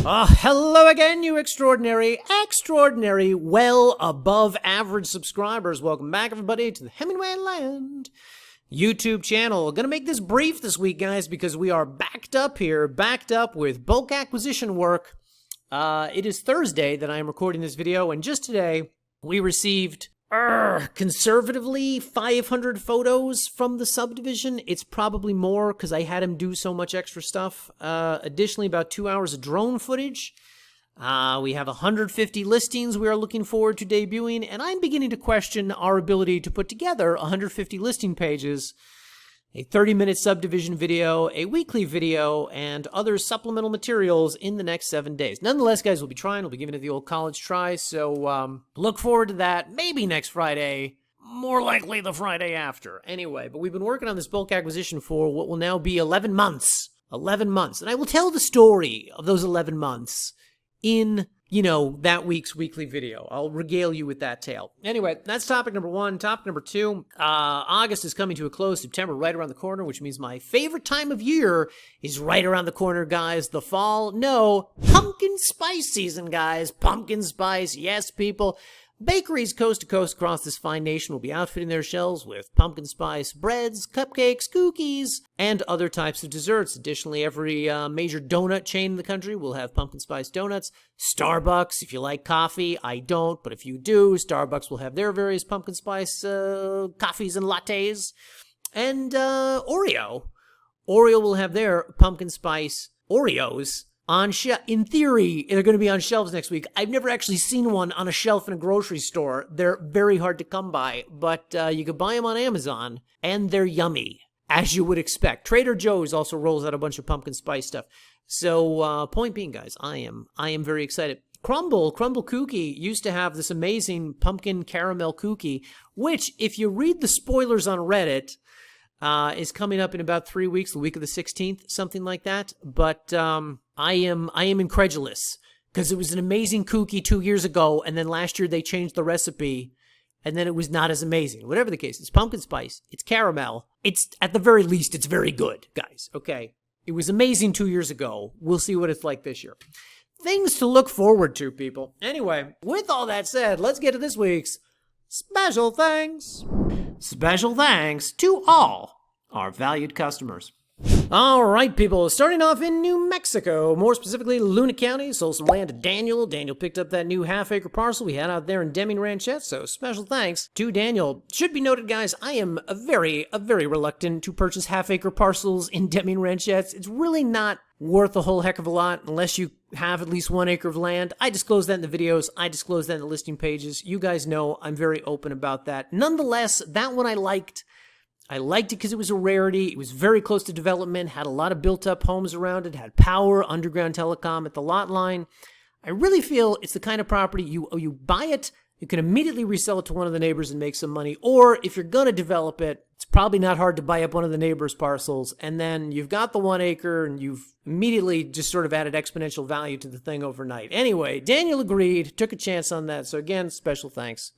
Hello again, you extraordinary, well above average subscribers. Welcome back, everybody, to the Hemingway Land YouTube channel. Gonna make this brief this week, guys, because we are backed up with bulk acquisition work. It is Thursday that I am recording this video, and just today we received conservatively 500 photos from the subdivision. It's probably more because I had him do so much extra stuff. Additionally, about 2 hours of drone footage. We have 150 listings we are looking forward to debuting, and I'm beginning to question our ability to put together 150 listing pages, a 30-minute subdivision video, a weekly video, and other supplemental materials in the next 7 days. Nonetheless, guys, we'll be trying. We'll be giving it the old college try, so look forward to that. Maybe next Friday, more likely the Friday after. Anyway, but we've been working on this bulk acquisition for what will now be 11 months. 11 months. And I will tell the story of those 11 months in, that week's weekly video. I'll regale you with that tale. Anyway, that's topic number one. Topic number two, August is coming to a close. September right around the corner, which means my favorite time of year is right around the corner, guys. The fall. No, pumpkin spice season, guys. Pumpkin spice. Yes, people. Bakeries coast to coast across this fine nation will be outfitting their shelves with pumpkin spice breads, cupcakes, cookies, and other types of desserts. Additionally, every major donut chain in the country will have pumpkin spice donuts. Starbucks, if you like coffee, I don't, but if you do, Starbucks will have their various pumpkin spice coffees and lattes. And Oreo will have their pumpkin spice Oreos on shelf. In theory, they're going to be on shelves next week. I've never actually seen one on a shelf in a grocery store. They're very hard to come by, but you can buy them on Amazon, and they're yummy, as you would expect. Trader Joe's also rolls out a bunch of pumpkin spice stuff. So, point being, guys, I am very excited. Crumble Cookie used to have this amazing pumpkin caramel cookie, which, if you read the spoilers on Reddit, is coming up in about 3 weeks, the week of the 16th, something like that. But I am incredulous because it was an amazing cookie 2 years ago, and then last year they changed the recipe, and then it was not as amazing. Whatever the case, it's pumpkin spice, it's caramel. It's, at the very least, it's very good, guys. Okay, it was amazing 2 years ago. We'll see what it's like this year. Things to look forward to, people. Anyway, with all that said, let's get to this week's special thanks. Special thanks to all our valued customers. All right, people, starting off in New Mexico, more specifically Luna County, sold some land to Daniel. Daniel picked up that new half-acre parcel we had out there in Deming Ranchette, so special thanks to Daniel. Should be noted, guys, I am very reluctant to purchase half-acre parcels in Deming Ranchettes. It's really not worth a whole heck of a lot unless you have at least 1 acre of land. I disclose that in the videos. I disclose that in the listing pages. You guys know I'm very open about that. Nonetheless, that one I liked. I liked it because it was a rarity. It was very close to development, had a lot of built-up homes around it, had power, underground telecom at the lot line. I really feel it's the kind of property you buy it, you can immediately resell it to one of the neighbors and make some money. Or if you're going to develop it, it's probably not hard to buy up one of the neighbors' parcels, and then you've got the 1 acre, and you've immediately just sort of added exponential value to the thing overnight. Anyway, Daniel agreed, took a chance on that. So again, special thanks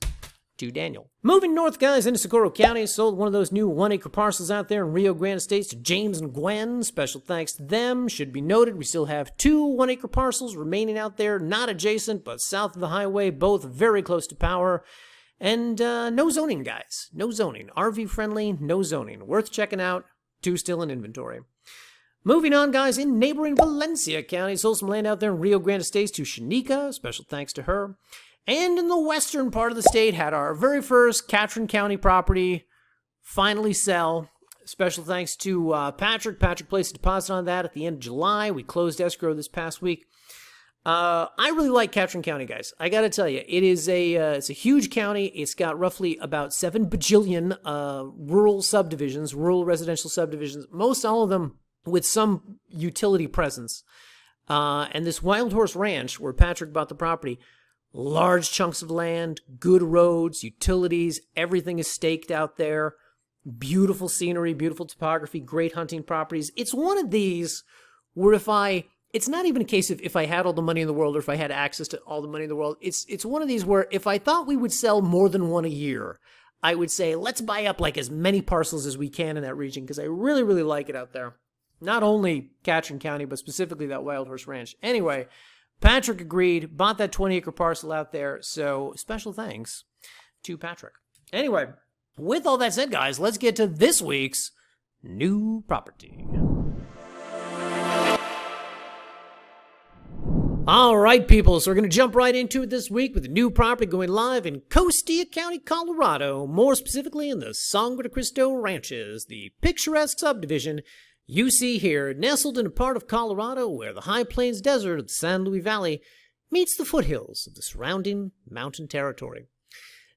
to Daniel. Moving north, guys, into Socorro County, sold one of those new 1 acre parcels out there in Rio Grande Estates to James and Gwen. Special thanks to them. Should be noted, we still have 2 1 acre parcels remaining out there, not adjacent, but south of the highway, both very close to power. And no zoning, guys. No zoning. RV friendly, no zoning. Worth checking out. 2 still in inventory. Moving on, guys, in neighboring Valencia County, sold some land out there in Rio Grande Estates to Shanika. Special thanks to her. And in the western part of the state, had our very first Catron County property finally sell. Special thanks to Patrick. Patrick placed a deposit on that at the end of July. We closed escrow this past week. I really like Catron County, guys. I got to tell you, it's a huge county. It's got roughly about 7 bajillion rural residential subdivisions, most all of them with some utility presence. And this Wild Horse Ranch, where Patrick bought the property, large chunks of land, good roads, utilities, everything is staked out there. Beautiful scenery, beautiful topography, great hunting properties. It's one of these where it's not even a case of if I had all the money in the world or if I had access to all the money in the world. It's one of these where if I thought we would sell more than one a year, I would say, let's buy up like as many parcels as we can in that region because I really, really like it out there. Not only Catron County, but specifically that Wild Horse Ranch. Anyway, Patrick agreed, bought that 20-acre parcel out there, so special thanks to Patrick. Anyway, with all that said, guys, let's get to this week's new property. All right, people, so we're going to jump right into it this week with a new property going live in Costilla County, Colorado, more specifically in the Sangre de Cristo Ranches, the picturesque subdivision you see here, nestled in a part of Colorado where the high plains desert of the San Luis Valley meets the foothills of the surrounding mountain territory.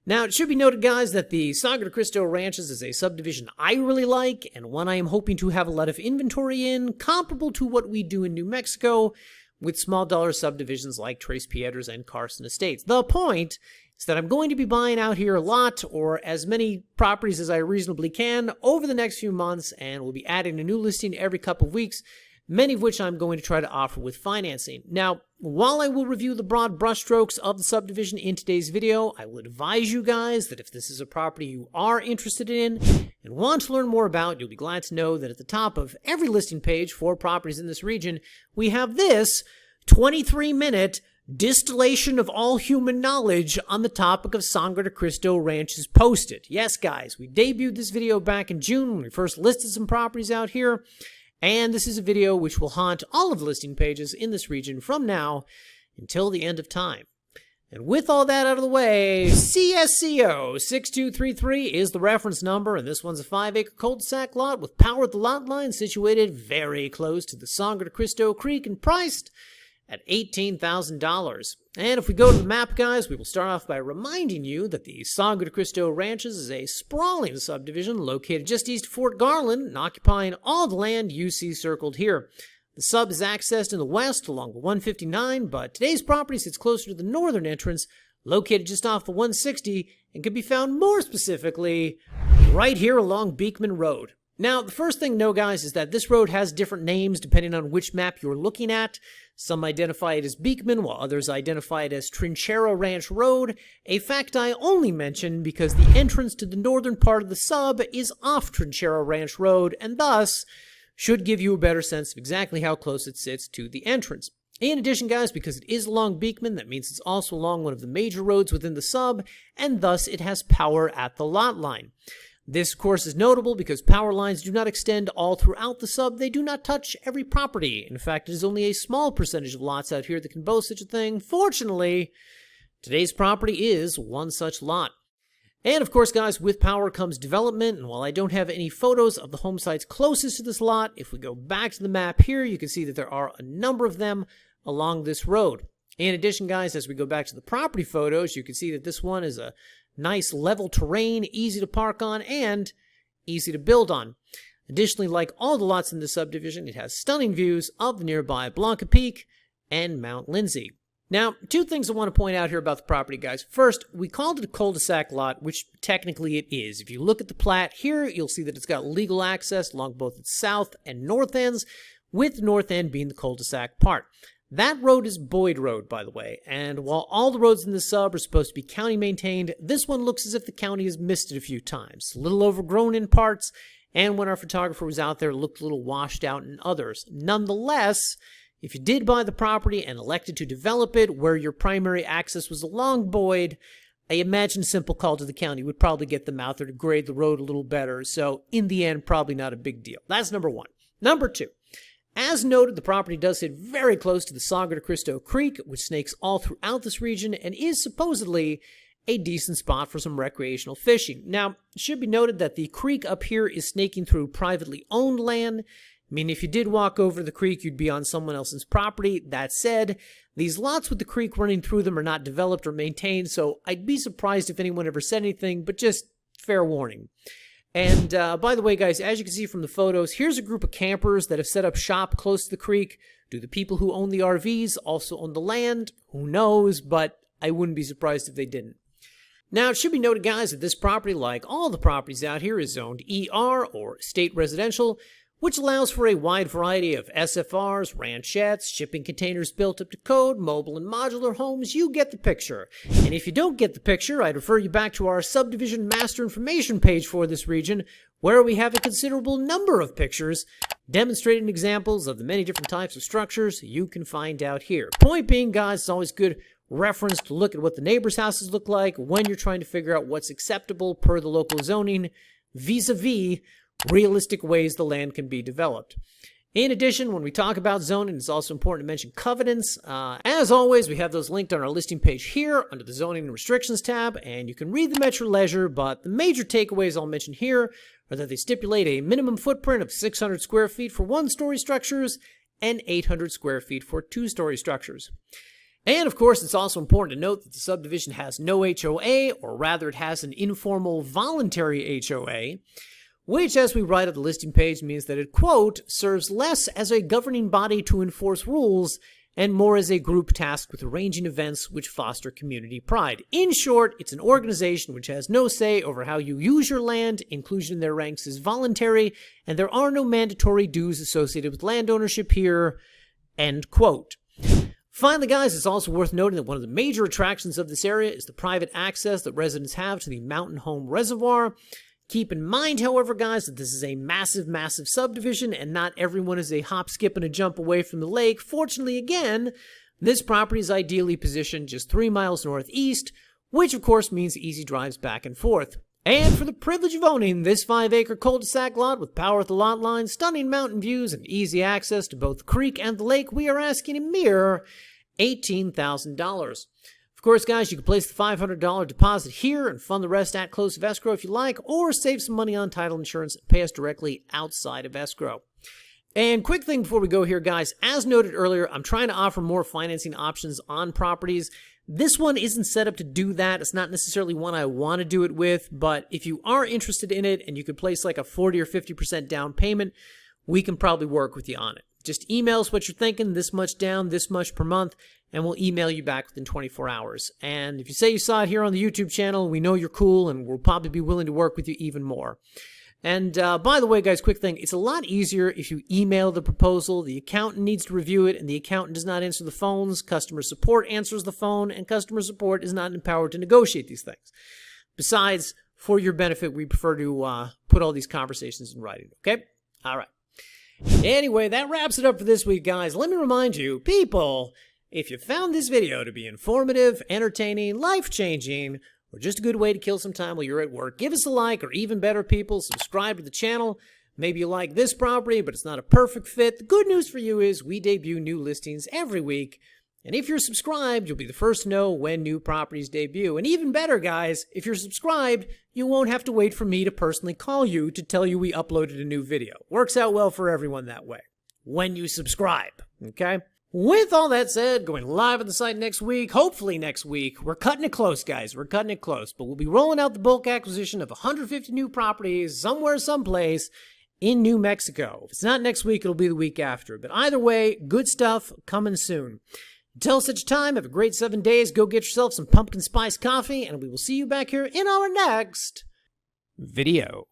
Now, it should be noted, guys, that the Sangre de Cristo Ranches is a subdivision I really like, and one I am hoping to have a lot of inventory in, comparable to what we do in New Mexico, with small dollar subdivisions like Tres Piedras and Carson Estates. The point is that I'm going to be buying out here a lot, or as many properties as I reasonably can, over the next few months, and we'll be adding a new listing every couple of weeks, many of which I'm going to try to offer with financing. Now, while I will review the broad brushstrokes of the subdivision in today's video, I will advise you guys that if this is a property you are interested in and want to learn more about, you'll be glad to know that at the top of every listing page for properties in this region, we have this 23-minute distillation of all human knowledge on the topic of Sangre de Cristo Ranches posted. Yes, guys, we debuted this video back in June when we first listed some properties out here, and this is a video which will haunt all of the listing pages in this region from now until the end of time. And with all that out of the way, CSCO 6233 is the reference number, and this one's a 5-acre cul-de-sac lot with power at the lot line situated very close to the Sangre de Cristo Creek and priced at $18,000. And if we go to the map, guys, we will start off by reminding you that the Sangre de Cristo Ranches is a sprawling subdivision located just east of Fort Garland and occupying all the land you see circled here. The sub is accessed in the west along the 159, but today's property sits closer to the northern entrance, located just off the 160, and can be found more specifically right here along Beekman Road. Now, the first thing to know, guys, is that this road has different names depending on which map you're looking at. Some identify it as Beekman, while others identify it as Trinchera Ranch Road, a fact I only mention because the entrance to the northern part of the sub is off Trinchera Ranch Road, and thus should give you a better sense of exactly how close it sits to the entrance. In addition, guys, because it is along Beekman, that means it's also along one of the major roads within the sub, and thus it has power at the lot line. This, of course, is notable because power lines do not extend all throughout the sub. They do not touch every property. In fact, it is only a small percentage of lots out here that can boast such a thing. Fortunately, today's property is one such lot. And of course, guys, with power comes development, and while I don't have any photos of the home sites closest to this lot, if we go back to the map here, you can see that there are a number of them along this road. In addition, guys, as we go back to the property photos, you can see that this one is a nice level terrain, easy to park on, and easy to build on. Additionally, like all the lots in this subdivision, it has stunning views of the nearby Blanca Peak and Mount Lindsay. Now, two things I want to point out here about the property, guys. First, we called it a cul-de-sac lot, which technically it is. If you look at the plat here, you'll see that it's got legal access along both its south and north ends, with the north end being the cul-de-sac part. That road is Boyd Road, by the way, and while all the roads in the sub are supposed to be county maintained, this one looks as if the county has missed it a few times. A little overgrown in parts, and when our photographer was out there, it looked a little washed out in others. Nonetheless, if you did buy the property and elected to develop it where your primary access was along Boyd, I imagine a simple call to the county would probably get them out there to grade the road a little better, so in the end, probably not a big deal. That's number one. Number two. As noted, the property does sit very close to the Sangre de Cristo Creek, which snakes all throughout this region and is supposedly a decent spot for some recreational fishing. Now, it should be noted that the creek up here is snaking through privately owned land. I mean, if you did walk over the creek, you'd be on someone else's property. That said, these lots with the creek running through them are not developed or maintained, so I'd be surprised if anyone ever said anything, but just fair warning. And by the way, guys, as you can see from the photos, here's a group of campers that have set up shop close to the creek. Do the people who own the RVs also own the land? Who knows, but I wouldn't be surprised if they didn't. Now, it should be noted, guys, that this property, like all the properties out here, is zoned ER, or State Residential, which allows for a wide variety of SFRs, ranchettes, shipping containers built up to code, mobile and modular homes. You get the picture. And if you don't get the picture, I'd refer you back to our subdivision master information page for this region, where we have a considerable number of pictures demonstrating examples of the many different types of structures you can find out here. Point being, guys, it's always good reference to look at what the neighbors' houses look like when you're trying to figure out what's acceptable per the local zoning vis-a-vis realistic ways the land can be developed. In addition, when we talk about zoning, it's also important to mention covenants. As always, we have those linked on our listing page here under the Zoning and Restrictions tab, and you can read them at your leisure, but the major takeaways I'll mention here are that they stipulate a minimum footprint of 600 square feet for one-story structures and 800 square feet for two-story structures. And, of course, it's also important to note that the subdivision has no HOA, or rather it has an informal voluntary HOA, which, as we write at the listing page, means that it, quote, serves less as a governing body to enforce rules and more as a group tasked with arranging events which foster community pride. In short, it's an organization which has no say over how you use your land, inclusion in their ranks is voluntary, and there are no mandatory dues associated with land ownership here, end quote. Finally, guys, it's also worth noting that one of the major attractions of this area is the private access that residents have to the Mountain Home Reservoir. Keep in mind, however, guys, that this is a massive, massive subdivision, and not everyone is a hop, skip, and a jump away from the lake. Fortunately, again, this property is ideally positioned just 3 miles northeast, which, of course, means easy drives back and forth. And for the privilege of owning this 5-acre cul-de-sac lot with power at the lot line, stunning mountain views, and easy access to both the creek and the lake, we are asking a mere $18,000. Of course, guys, you can place the $500 deposit here and fund the rest at close of escrow if you like, or save some money on title insurance and pay us directly outside of escrow. And quick thing before we go here, guys, as noted earlier, I'm trying to offer more financing options on properties. This one isn't set up to do that. It's not necessarily one I want to do it with, but if you are interested in it and you could place like a 40 or 50% down payment, we can probably work with you on it. Just email us what you're thinking, this much down, this much per month, and we'll email you back within 24 hours. And if you say you saw it here on the YouTube channel, we know you're cool, and we'll probably be willing to work with you even more. And by the way, guys, quick thing, it's a lot easier if you email the proposal. The accountant needs to review it, and the accountant does not answer the phones. Customer support answers the phone, and customer support is not empowered to negotiate these things. Besides, for your benefit, we prefer to put all these conversations in writing, okay? All right. Anyway, that wraps it up for this week, guys. Let me remind you, people, if you found this video to be informative, entertaining, life-changing, or just a good way to kill some time while you're at work, give us a like, or even better, people, subscribe to the channel. Maybe you like this property, but it's not a perfect fit. The good news for you is we debut new listings every week. And if you're subscribed, you'll be the first to know when new properties debut. And even better, guys, if you're subscribed, you won't have to wait for me to personally call you to tell you we uploaded a new video. Works out well for everyone that way, when you subscribe, okay? With all that said, going live on the site next week, hopefully next week. We're cutting it close, guys. We're cutting it close. But we'll be rolling out the bulk acquisition of 150 new properties somewhere, someplace in New Mexico. If it's not next week, it'll be the week after. But either way, good stuff coming soon. Until such time, have a great 7 days. Go get yourself some pumpkin spice coffee, and we will see you back here in our next video.